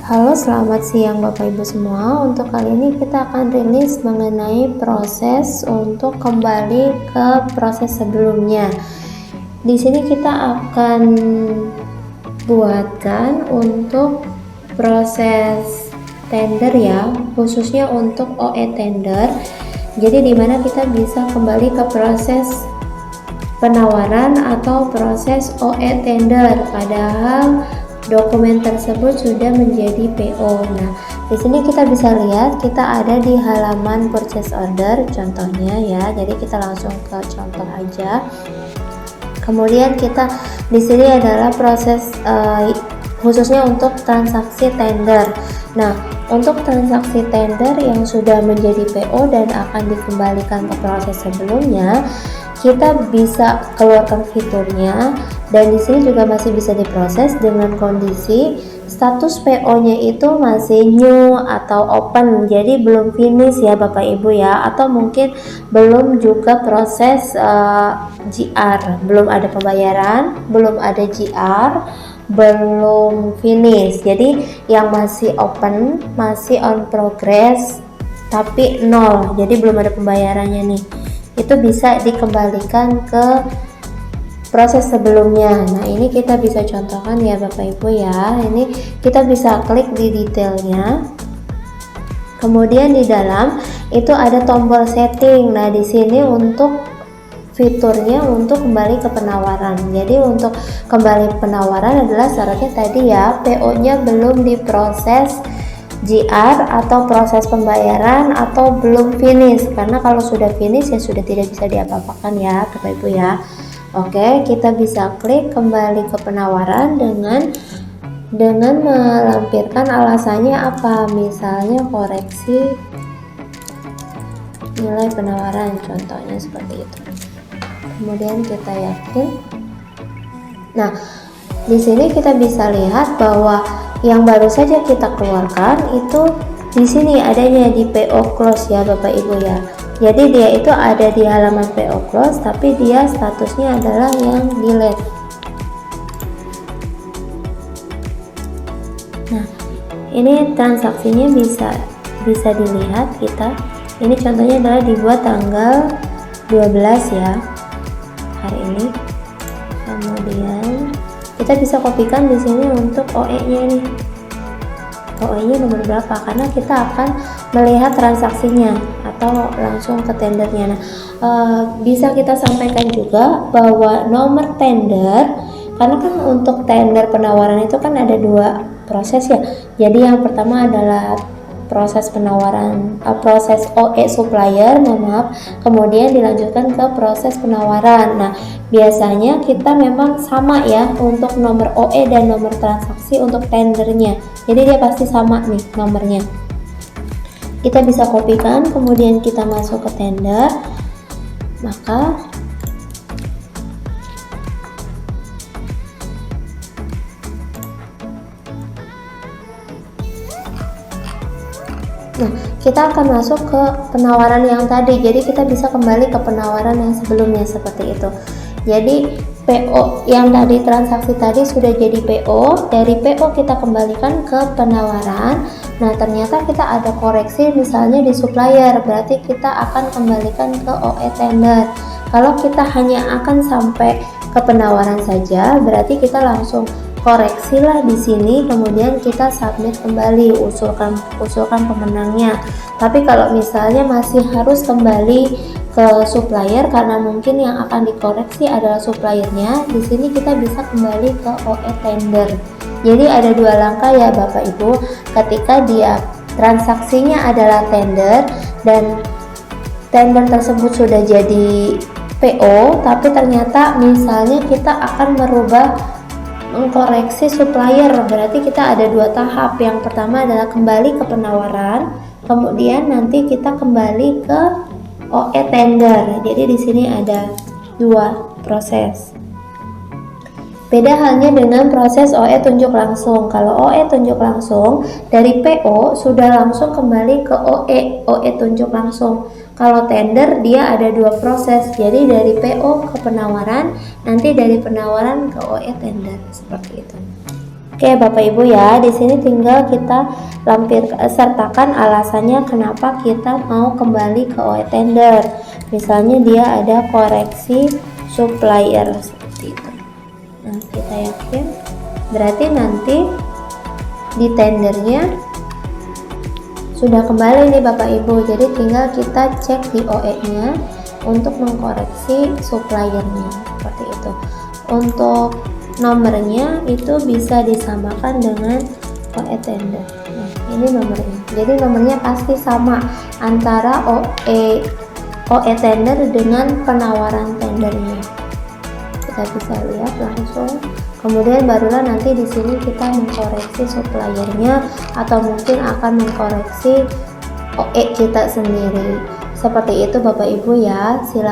Halo, selamat siang Bapak Ibu semua. Untuk kali ini kita akan rilis mengenai proses untuk kembali ke proses sebelumnya. Di sini kita akan buatkan untuk proses tender ya, khususnya untuk OE tender. Jadi dimana kita bisa kembali ke proses penawaran atau proses OE tender, padahal dokumen tersebut sudah menjadi PO. Nah, di sini kita bisa lihat kita ada di halaman purchase order contohnya ya. Jadi kita langsung ke contoh aja. Kemudian kita di sini adalah proses khususnya untuk transaksi tender. Nah, untuk transaksi tender yang sudah menjadi PO dan akan dikembalikan ke proses sebelumnya, kita bisa keluarkan fiturnya, dan di sini juga masih bisa diproses dengan kondisi status PO-nya itu masih new atau open, jadi belum finish ya Bapak Ibu ya, atau mungkin belum juga proses GR, belum ada pembayaran, belum ada GR, belum finish. Jadi yang masih open, masih on progress tapi nol, jadi belum ada pembayarannya nih, itu bisa dikembalikan ke proses sebelumnya. Nah, ini kita bisa contohkan ya Bapak Ibu ya. Ini kita bisa klik di detailnya. Kemudian di dalam itu ada tombol setting. Nah, di sini untuk fiturnya untuk kembali ke penawaran. Jadi untuk kembali penawaran adalah syaratnya tadi ya, PO-nya belum diproses GR atau proses pembayaran atau belum finish, karena kalau sudah finish ya sudah tidak bisa diapa-apakan ya Bapak Ibu ya. Oke, kita bisa klik kembali ke penawaran dengan melampirkan alasannya apa, misalnya koreksi nilai penawaran contohnya seperti itu. Kemudian kita yakin. Nah, di sini kita bisa lihat bahwa yang baru saja kita keluarkan itu di sini adanya di PO close ya Bapak Ibu ya. Jadi dia itu ada di halaman PO close, tapi dia statusnya adalah yang delete. Nah, ini transaksinya bisa dilihat kita. Ini contohnya adalah dibuat tanggal 12 ya hari ini. Kemudian kita bisa kopikan di sini untuk OE-nya nih. OE-nya nomor berapa? Karena kita akan melihat transaksinya atau langsung ke tendernya. Nah, bisa kita sampaikan juga bahwa nomor tender, karena kan untuk tender penawaran itu kan ada dua proses ya. Jadi yang pertama adalah proses penawaran, proses OE supplier, mohon maaf, kemudian dilanjutkan ke proses penawaran. Nah, biasanya kita memang sama ya untuk nomor OE dan nomor transaksi untuk tendernya, jadi dia pasti sama nih nomornya. Kita bisa kopikan, kemudian kita masuk ke tender, maka nah, kita akan masuk ke penawaran yang tadi. Jadi kita bisa kembali ke penawaran yang sebelumnya seperti itu. Jadi PO yang tadi, transaksi tadi sudah jadi PO. Dari PO kita kembalikan ke penawaran. Nah, ternyata kita ada koreksi misalnya di supplier, berarti kita akan kembalikan ke OE tender. Kalau kita hanya akan sampai ke penawaran saja, berarti kita langsung koreksilah di sini, kemudian kita submit kembali, usulkan pemenangnya. Tapi kalau misalnya masih harus kembali ke supplier karena mungkin yang akan dikoreksi adalah suppliernya, di sini kita bisa kembali ke OE tender. Jadi ada dua langkah ya Bapak Ibu, ketika dia transaksinya adalah tender dan tender tersebut sudah jadi PO, tapi ternyata misalnya kita akan mengkoreksi supplier, berarti kita ada dua tahap. Yang pertama adalah kembali ke penawaran, kemudian nanti kita kembali ke OE tender. Jadi di sini ada dua proses. Beda halnya dengan proses OE tunjuk langsung. Kalau OE tunjuk langsung dari PO sudah langsung kembali ke OE tunjuk langsung. Kalau tender dia ada dua proses, jadi dari PO ke penawaran, nanti dari penawaran ke OE tender, seperti itu. Oke, Bapak Ibu ya, di sini tinggal kita sertakan alasannya kenapa kita mau kembali ke OE tender. Misalnya dia ada koreksi supplier seperti itu. Nah, kita yakin berarti nanti di tendernya sudah kembali nih Bapak Ibu. Jadi tinggal kita cek di OE-nya untuk mengkoreksi suppliernya seperti itu. Untuk nomornya itu bisa disamakan dengan OE tender. Nah, ini nomornya. Jadi nomornya pasti sama antara OE tender dengan penawaran tendernya. Kita bisa lihat langsung. Kemudian barulah nanti di sini kita mengkoreksi suppliernya atau mungkin akan mengkoreksi OE kita sendiri. Seperti itu Bapak Ibu ya. Silakan